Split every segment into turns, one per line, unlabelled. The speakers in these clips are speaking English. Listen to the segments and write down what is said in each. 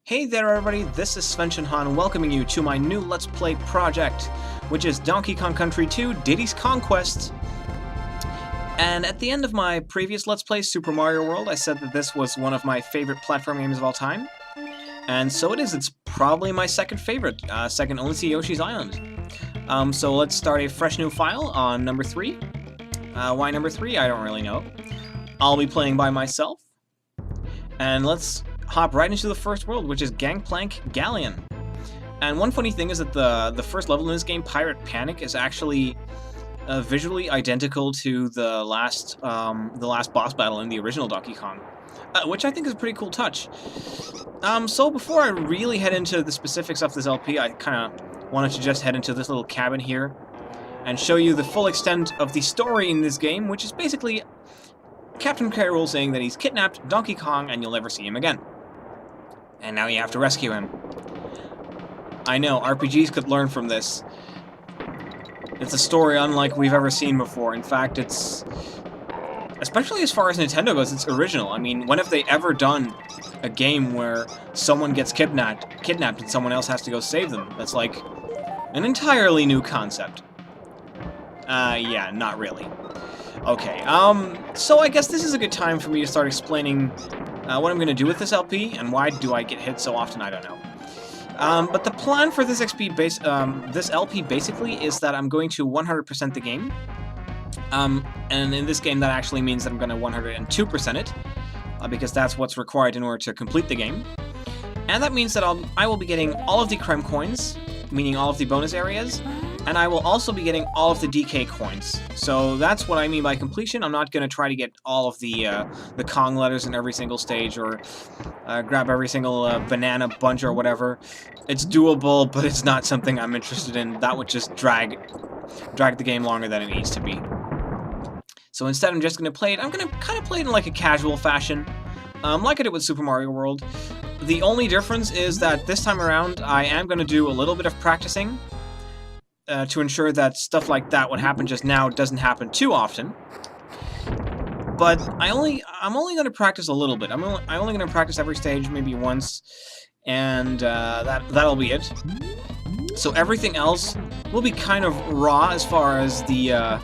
Hey there everybody, this is Svenshinhan welcoming you to my new Let's Play project, which is Donkey Kong Country 2 Diddy's Conquest. And at the end of my previous Let's Play, Super Mario World, I said that this was one of my favorite platform games of all time. And so it is, it's probably my second favorite, second only to Yoshi's Island. So let's start a fresh new file on number 3. Why number 3? I don't really know. I'll be playing by myself. And let's hop right into the first world, which is Gangplank Galley. And one funny thing is that the first level in this game, Pirate Panic, is actually visually identical to the last boss battle in the original Donkey Kong, which I think is a pretty cool touch. So before I really head into the specifics of this LP, I kind of wanted to just head into this little cabin here and show you the full extent of the story in this game, which is basically Captain K. Rool saying that he's kidnapped Donkey Kong and you'll never see him again. And now you have to rescue him. I know, RPGs could learn from this. It's a story unlike we've ever seen before. In fact, it's... especially as far as Nintendo goes, it's original. I mean, when have they ever done a game where someone gets kidnapped and someone else has to go save them? That's like an entirely new concept. Yeah, not really. Okay, so I guess this is a good time for me to start explaining what I'm going to do with this LP, and why do I get hit so often, I don't know. But the plan for this this LP basically is that I'm going to 100% the game. And in this game that actually means that I'm going to 102% it, because that's what's required in order to complete the game. And that means that I will be getting all of the Kremkoins, meaning all of the bonus areas, and I will also be getting all of the DK coins. So that's what I mean by completion. I'm not going to try to get all of the Kong letters in every single stage, or grab every single banana bunch or whatever. It's doable, but it's not something I'm interested in. That would just drag the game longer than it needs to be. So instead, I'm just going to play it. I'm going to kind of play it in like a casual fashion, like I did with Super Mario World. The only difference is that this time around, I am going to do a little bit of practicing, to ensure that stuff like that, what happened just now, doesn't happen too often. But I'm only going to practice a little bit. I'm only going to practice every stage maybe once, and that'll be it. So everything else will be kind of raw as far as the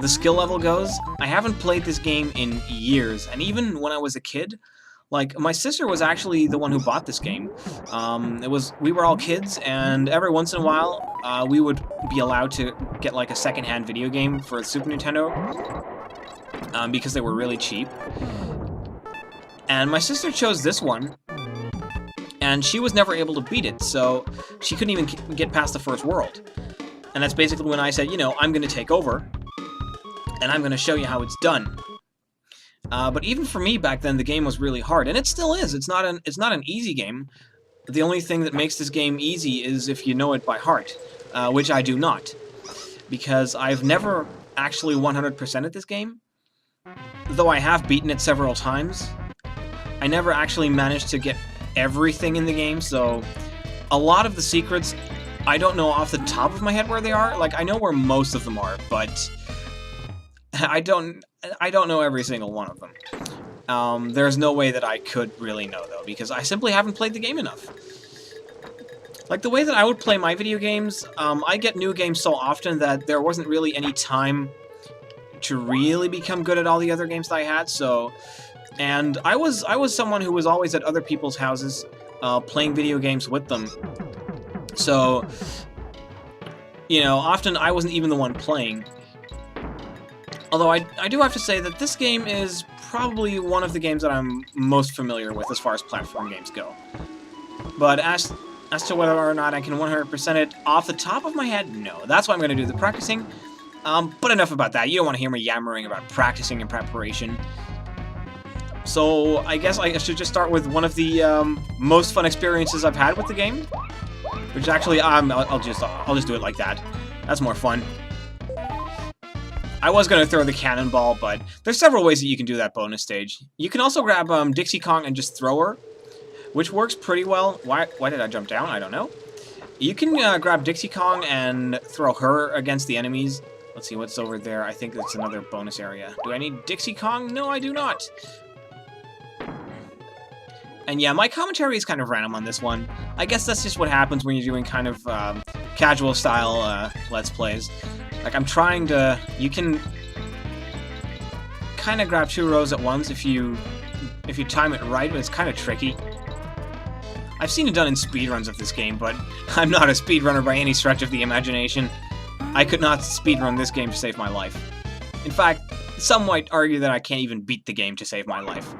skill level goes. I haven't played this game in years, and even when I was a kid, like, my sister was actually the one who bought this game. We were all kids, and every once in a while, we would be allowed to get, like, a second-hand video game for the Super Nintendo, because they were really cheap. And my sister chose this one, and she was never able to beat it, so she couldn't even get past the first world. And that's basically when I said, you know, I'm going to take over, and I'm going to show you how it's done. But even for me back then, the game was really hard, and it still is. It's not an easy game. The only thing that makes this game easy is if you know it by heart, which I do not, because I've never actually 100%ed this game. Though I have beaten it several times, I never actually managed to get everything in the game. So a lot of the secrets, I don't know off the top of my head where they are. Like, I know where most of them are, but I don't know every single one of them. There's no way that I could really know, though, because I simply haven't played the game enough. Like, the way that I would play my video games, I get new games so often that there wasn't really any time to really become good at all the other games that I had, so... And I was someone who was always at other people's houses, playing video games with them. So, you know, often I wasn't even the one playing. Although I do have to say that this game is probably one of the games that I'm most familiar with as far as platform games go. But as to whether or not I can 100% it off the top of my head, no. That's why I'm going to do the practicing. But enough about that. You don't want to hear me yammering about practicing and preparation. So I guess I should just start with one of the most fun experiences I've had with the game, which actually I'll just do it like that. That's more fun. I was going to throw the cannonball, but there's several ways that you can do that bonus stage. You can also grab Dixie Kong and just throw her, which works pretty well. Why did I jump down? I don't know. You can grab Dixie Kong and throw her against the enemies. Let's see what's over there. I think that's another bonus area. Do I need Dixie Kong? No, I do not. And yeah, my commentary is kind of random on this one. I guess that's just what happens when you're doing kind of casual style Let's Plays. Like, I'm trying to... You can kind of grab 2 rows at once if you time it right, but it's kind of tricky. I've seen it done in speedruns of this game, but I'm not a speedrunner by any stretch of the imagination. I could not speedrun this game to save my life. In fact, some might argue that I can't even beat the game to save my life.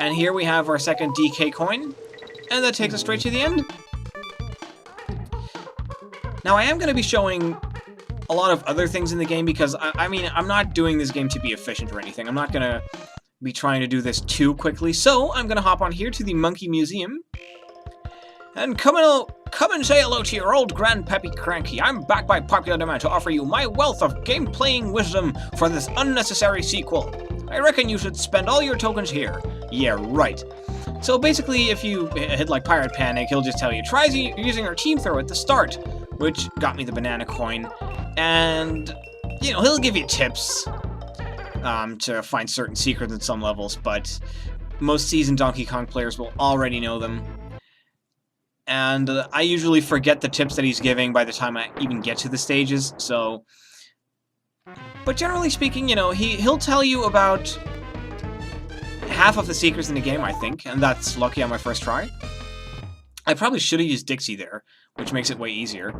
And here we have our second DK coin, and that takes us straight to the end. Now, I am going to be showing a lot of other things in the game because, I mean, I'm not doing this game to be efficient or anything. I'm not going to be trying to do this too quickly, so I'm going to hop on here to the Monkey Museum. And come and say hello to your old grandpappy Cranky. I'm back by popular demand to offer you my wealth of game-playing wisdom for this unnecessary sequel. I reckon you should spend all your tokens here. Yeah, right. So basically, if you hit like Pirate Panic, he'll just tell you, try using our team throw at the start, which got me the banana coin. And, you know, he'll give you tips to find certain secrets at some levels, but most seasoned Donkey Kong players will already know them. And I usually forget the tips that he's giving by the time I even get to the stages, so... But generally speaking, you know, he'll tell you about half of the secrets in the game, I think, and that's lucky on my first try. I probably should have used Dixie there, which makes it way easier.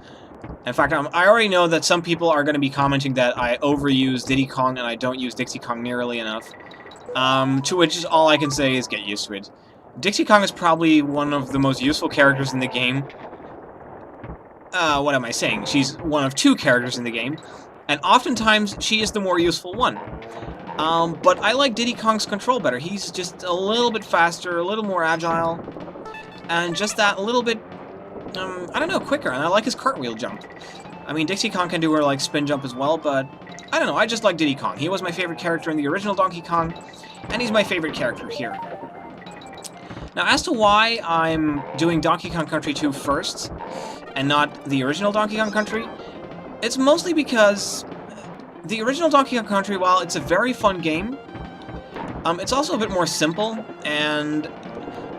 In fact, I already know that some people are going to be commenting that I overuse Diddy Kong and I don't use Dixie Kong nearly enough. To which all I can say is get used to it. Dixie Kong is probably one of the most useful characters in the game. What am I saying? She's one of 2 characters in the game, and oftentimes she is the more useful one. But I like Diddy Kong's control better. He's just a little bit faster, a little more agile, and just that little bit, I don't know, quicker, and I like his cartwheel jump. I mean, Dixie Kong can do her, like, spin jump as well, but I don't know, I just like Diddy Kong. He was my favorite character in the original Donkey Kong, and he's my favorite character here. Now, as to why I'm doing Donkey Kong Country 2 first, and not the original Donkey Kong Country, it's mostly because the original Donkey Kong Country, while it's a very fun game, it's also a bit more simple, and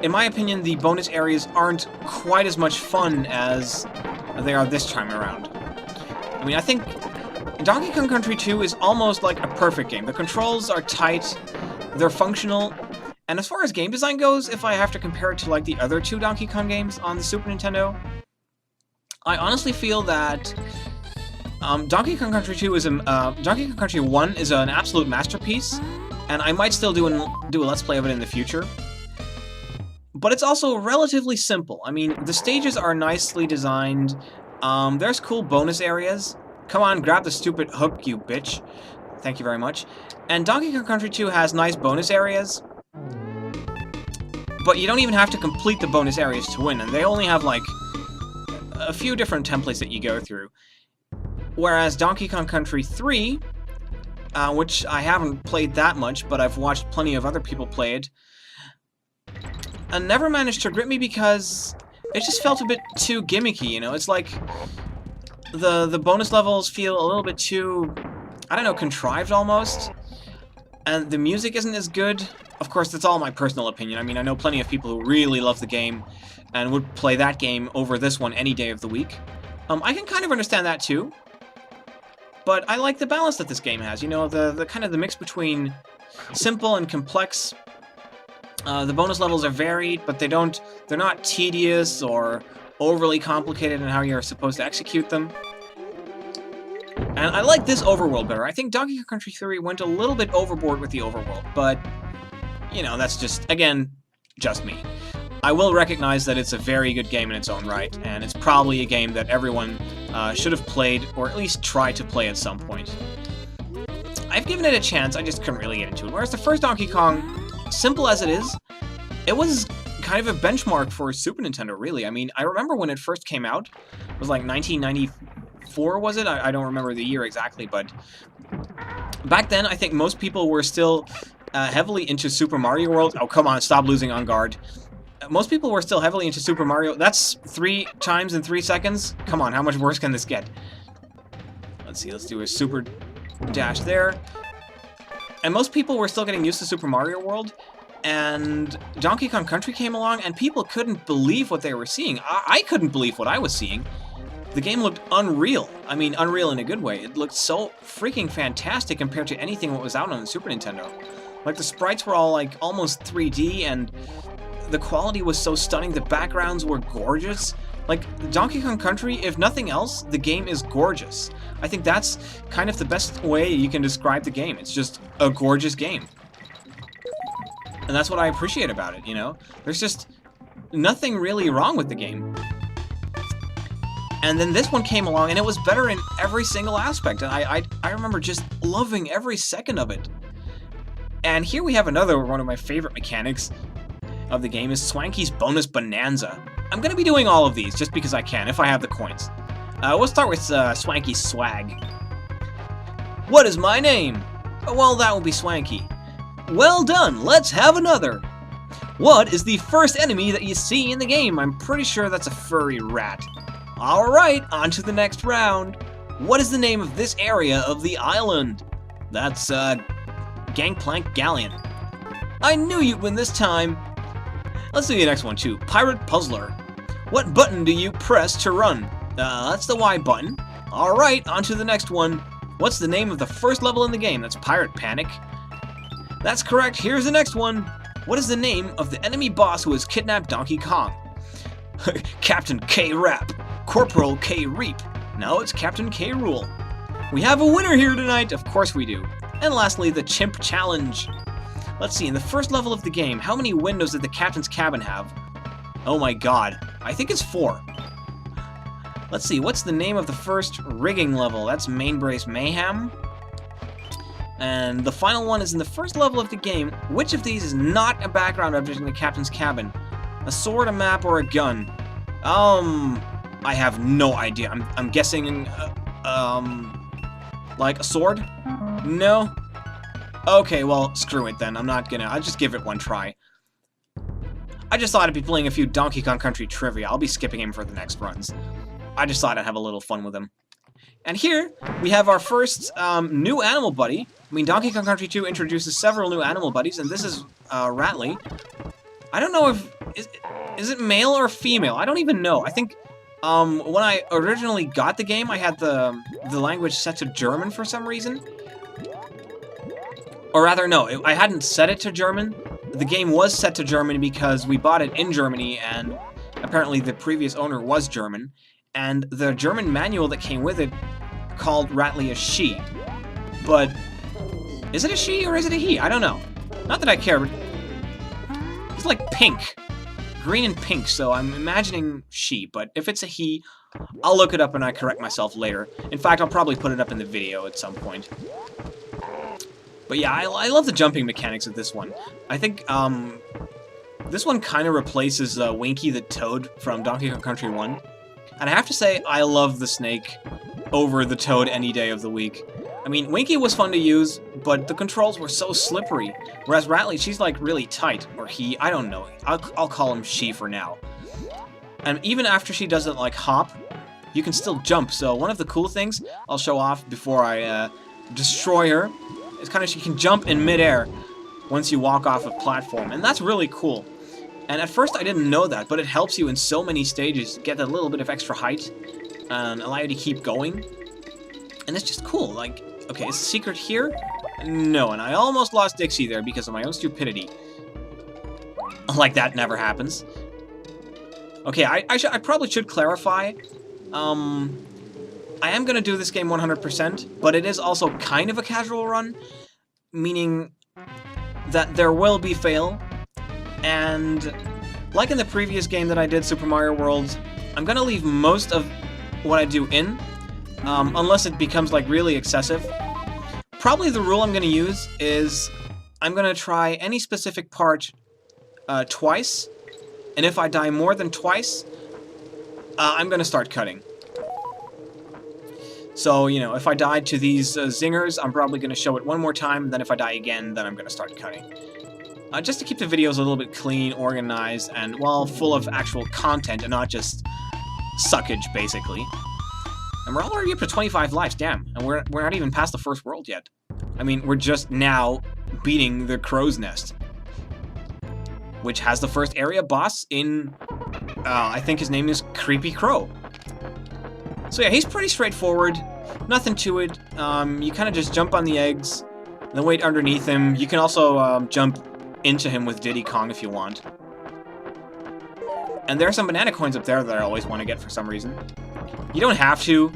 in my opinion, the bonus areas aren't quite as much fun as they are this time around. I mean, I think Donkey Kong Country 2 is almost like a perfect game. The controls are tight, they're functional, and as far as game design goes, if I have to compare it to like the other 2 Donkey Kong games on the Super Nintendo, I honestly feel that Donkey Kong Country 2 is Donkey Kong Country 1 is an absolute masterpiece, and I might still do a Let's Play of it in the future. But it's also relatively simple. I mean, the stages are nicely designed. There's cool bonus areas. Come on, grab the stupid hook, you bitch. Thank you very much. And Donkey Kong Country 2 has nice bonus areas. But you don't even have to complete the bonus areas to win, and they only have, like, a few different templates that you go through. Whereas Donkey Kong Country 3, which I haven't played that much, but I've watched plenty of other people play it, never managed to grip me because it just felt a bit too gimmicky, you know? It's like the bonus levels feel a little bit too, I don't know, contrived almost, and the music isn't as good. Of course, that's all my personal opinion. I mean, I know plenty of people who really love the game and would play that game over this one any day of the week. I can kind of understand that too, but I like the balance that this game has. You know, the kind of the mix between simple and complex. The bonus levels are varied, but they're not tedious or overly complicated in how you're supposed to execute them. And I like this overworld better. I think Donkey Kong Country 3 went a little bit overboard with the overworld, but, you know, that's just, again, just me. I will recognize that it's a very good game in its own right, and it's probably a game that everyone should have played, or at least tried to play at some point. I've given it a chance, I just couldn't really get into it. Whereas the first Donkey Kong, simple as it is, it was kind of a benchmark for Super Nintendo, really. I mean, I remember when it first came out, it was like 1994, was it? I don't remember the year exactly, but back then, I think most people were still heavily into Super Mario World. Oh, come on, stop losing on guard. Most people were still heavily into Super Mario. That's 3 times in 3 seconds. Come on, how much worse can this get? Let's see, let's do a super dash there. And most people were still getting used to Super Mario World. and Donkey Kong Country came along, and people couldn't believe what they were seeing. I couldn't believe what I was seeing. The game looked unreal. I mean, unreal in a good way. It looked so freaking fantastic compared to anything that was out on the Super Nintendo. Like, the sprites were all, like, almost 3D, and the quality was so stunning. The backgrounds were gorgeous. Like, Donkey Kong Country, if nothing else, the game is gorgeous. I think that's kind of the best way you can describe the game. It's just a gorgeous game. And that's what I appreciate about it, you know? There's just nothing really wrong with the game. And then this one came along, and it was better in every single aspect. And I remember just loving every second of it. And here we have another one of my favorite mechanics of the game is Swanky's Bonus Bonanza. I'm going to be doing all of these just because I can, if I have the coins. We'll start with Swanky's Swag. What is my name? Well, that will be Swanky. Well done, let's have another. What is the first enemy that you see in the game? I'm pretty sure that's a furry rat. Alright, on to the next round. What is the name of this area of the island? That's, Gangplank Galley. I knew you'd win this time. Let's do the next one too. Pirate Puzzler. What button do you press to run? That's the Y button. Alright, on to the next one. What's the name of the first level in the game? That's Pirate Panic. That's correct. Here's the next one. What is the name of the enemy boss who has kidnapped Donkey Kong? Captain K. Rap. Corporal K. Reap. No, it's Captain K. Rule. We have a winner here tonight. Of course we do. And lastly, the Chimp Challenge. Let's see, in the first level of the game, how many windows did the captain's cabin have? Oh my god. I think it's 4. Let's see, what's the name of the first rigging level? That's Mainbrace Mayhem. And the final one is in the first level of the game. Which of these is not a background object in the captain's cabin? A sword, a map, or a gun? I have no idea. I'm guessing, like a sword? No? Okay, well, screw it then. I'll just give it one try. I just thought I'd be playing a few Donkey Kong Country trivia. I'll be skipping him for the next runs. I just thought I'd have a little fun with him. And here, we have our first new animal buddy. I mean, Donkey Kong Country 2 introduces several new animal buddies, and this is Ratley. I don't know if... Is it male or female? I don't even know. I think when I originally got the game, I had the language set to German for some reason. Or rather, no, I hadn't set it to German. The game was set to German because we bought it in Germany, and apparently the previous owner was German. And the German manual that came with it called Ratley a she. But is it a she or is it a he? I don't know. Not that I care, but it's like pink. Green and pink, so I'm imagining she. But if it's a he, I'll look it up and I correct myself later. In fact, I'll probably put it up in the video at some point. But yeah, I love the jumping mechanics of this one. I think this one kind of replaces Winky the Toad from Donkey Kong Country 1. And I have to say, I love the snake over the Toad any day of the week. I mean, Winky was fun to use, but the controls were so slippery. Whereas Ratley, she's like really tight. Or he, I don't know. I'll call him she for now. And even after she doesn't like hop, you can still jump. So one of the cool things I'll show off before I destroy her is kind of she can jump in midair once you walk off a platform. And that's really cool. And at first I didn't know that, but it helps you in so many stages get a little bit of extra height and allow you to keep going. And it's just cool. Like, okay, is the secret here? No, and I almost lost Dixie there because of my own stupidity. Like that never happens. Okay, I probably should clarify. I am going to do this game 100%, but it is also kind of a casual run, meaning that there will be fail. And like in the previous game that I did, Super Mario World, I'm going to leave most of what I do in, unless it becomes like really excessive. Probably the rule I'm going to use is I'm going to try any specific part twice, and if I die more than twice, I'm going to start cutting. So, you know, if I died to these zingers, I'm probably going to show it one more time, then if I die again, then I'm going to start cutting. Just to keep the videos a little bit clean, organized, and, well, full of actual content and not just suckage, basically. And we're already up to 25 lives, damn. And we're not even past the first world yet. I mean, we're just now beating the crow's nest. which has the first area boss in, I think his name is Creepy Krow. So yeah, he's pretty straightforward, nothing to it. You kind of just jump on the eggs, then wait underneath him. You can also jump into him with Diddy Kong if you want. And there are some banana coins up there that I always want to get for some reason. You don't have to.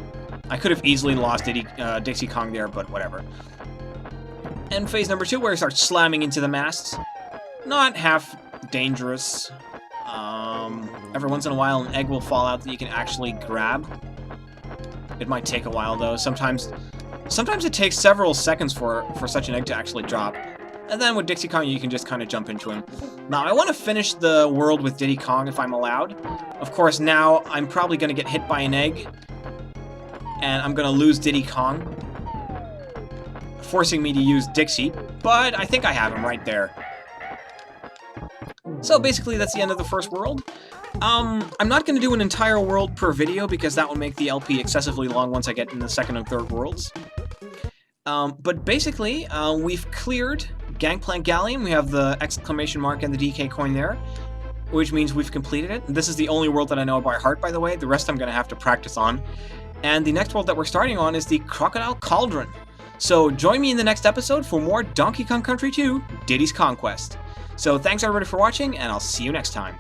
I could have easily lost Dixie Kong there, but whatever. And phase number 2, where you start slamming into the masts. Not half dangerous. Every once in a while, an egg will fall out that you can actually grab. It might take a while, though. Sometimes it takes several seconds for such an egg to actually drop. And then with Dixie Kong, you can just kind of jump into him. Now, I want to finish the world with Diddy Kong if I'm allowed. Of course, now I'm probably going to get hit by an egg. And I'm going to lose Diddy Kong, forcing me to use Dixie. But I think I have him right there. So basically, that's the end of the first world. I'm not going to do an entire world per video because that will make the LP excessively long once I get in the second and third worlds. But basically, we've cleared Gangplank Galley, and we have the exclamation mark and the DK coin there, which means we've completed it. This is the only world that I know by heart, by the way. The rest I'm going to have to practice on. And the next world that we're starting on is the Crocodile Cauldron. So join me in the next episode for more Donkey Kong Country 2, Diddy's Conquest. So thanks everybody for watching, and I'll see you next time.